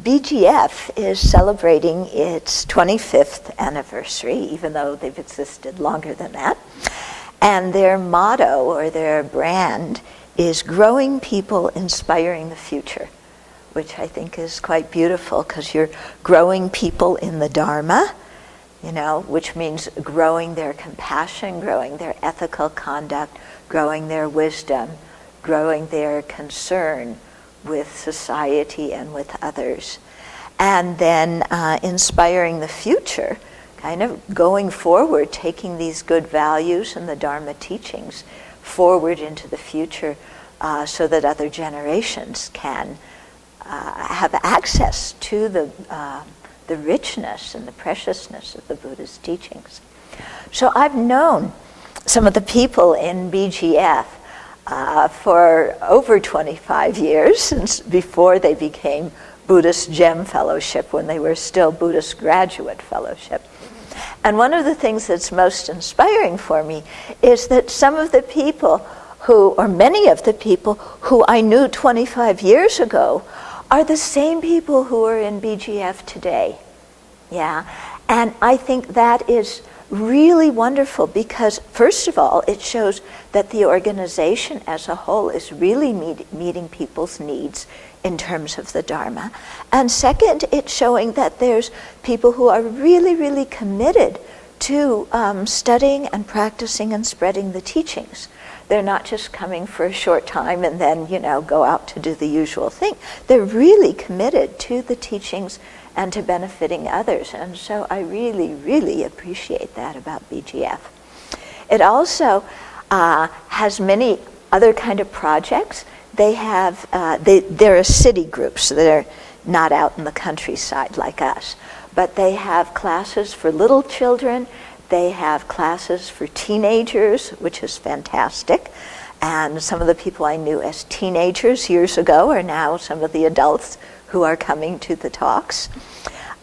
BGF is celebrating its 25th anniversary, even though they've existed longer than that. And their motto, or their brand, is growing people, inspiring the future, which I think is quite beautiful, because you're growing people in the Dharma, which means growing their compassion, growing their ethical conduct, growing their wisdom, growing their concern with society and with others. And then inspiring the future, kind of going forward, taking these good values and the Dharma teachings forward into the future so that other generations can have access to the richness and the preciousness of the Buddha's teachings. So I've known some of the people in BGF for over 25 years, since before they became Buddhist Gem Fellowship, when they were still Buddhist Graduate Fellowship. And one of the things that's most inspiring for me is that some of the people or many of the people who I knew 25 years ago are the same people who are in BGF today. Yeah, and I think that is really wonderful, because first of all, it shows that the organization as a whole is really meeting people's needs in terms of the Dharma. And second, it's showing that there's people who are really, really committed to studying and practicing and spreading the teachings. They're not just coming for a short time and then, go out to do the usual thing. They're really committed to the teachings and to benefiting others. And so I really, really appreciate that about BGF. It also has many other kind of projects. They have, they're a city group, so they're not out in the countryside like us. But they have classes for little children. They have classes for teenagers, which is fantastic. And some of the people I knew as teenagers years ago are now some of the adults who are coming to the talks.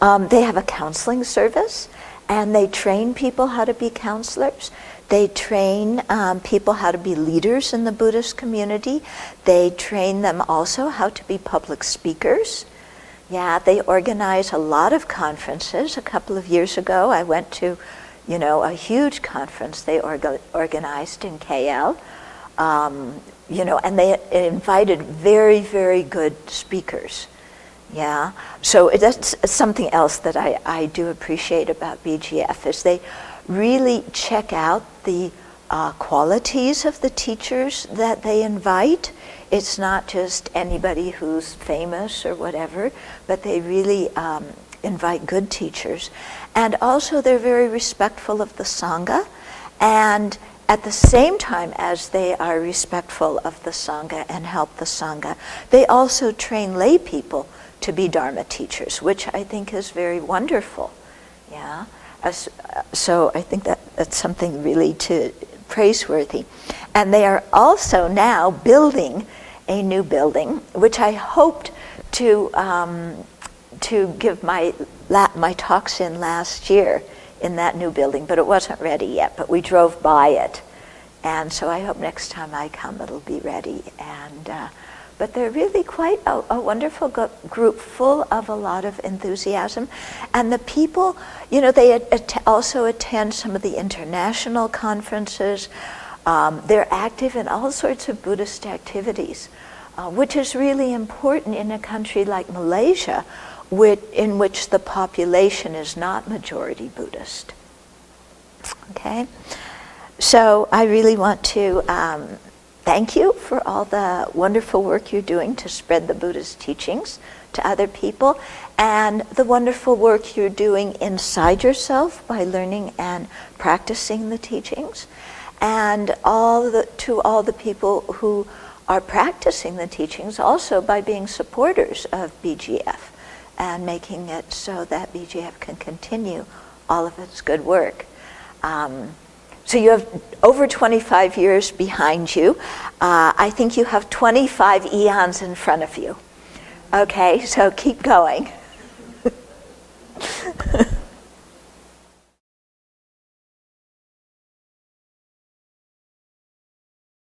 They have a counseling service, and they train people how to be counselors. They train people how to be leaders in the Buddhist community. They train them also how to be public speakers. Yeah, they organize a lot of conferences. A couple of years ago, I went to, a huge conference they organized in KL. And they invited very, very good speakers. Yeah, so that's something else that I do appreciate about BGF, is they really check out the qualities of the teachers that they invite. It's not just anybody who's famous or whatever, but they really invite good teachers. And also they're very respectful of the Sangha, and at the same time as they are respectful of the Sangha and help the Sangha, they also train lay people to be Dharma teachers, which I think is very wonderful. Yeah, so I think that's something really praiseworthy. And they are also now building a new building, which I hoped to give my talks in last year in that new building, but it wasn't ready yet. But we drove by it, and so I hope next time I come it'll be ready. And but they're really quite a wonderful group, full of a lot of enthusiasm. And the people, they also attend some of the international conferences. They're active in all sorts of Buddhist activities, which is really important in a country like Malaysia, in which the population is not majority Buddhist. Okay? So I really want to thank you for all the wonderful work you're doing to spread the Buddha's teachings to other people, and the wonderful work you're doing inside yourself by learning and practicing the teachings, and to all the people who are practicing the teachings also by being supporters of BGF and making it so that BGF can continue all of its good work. So you have over 25 years behind you. I think you have 25 eons in front of you. Okay, so keep going.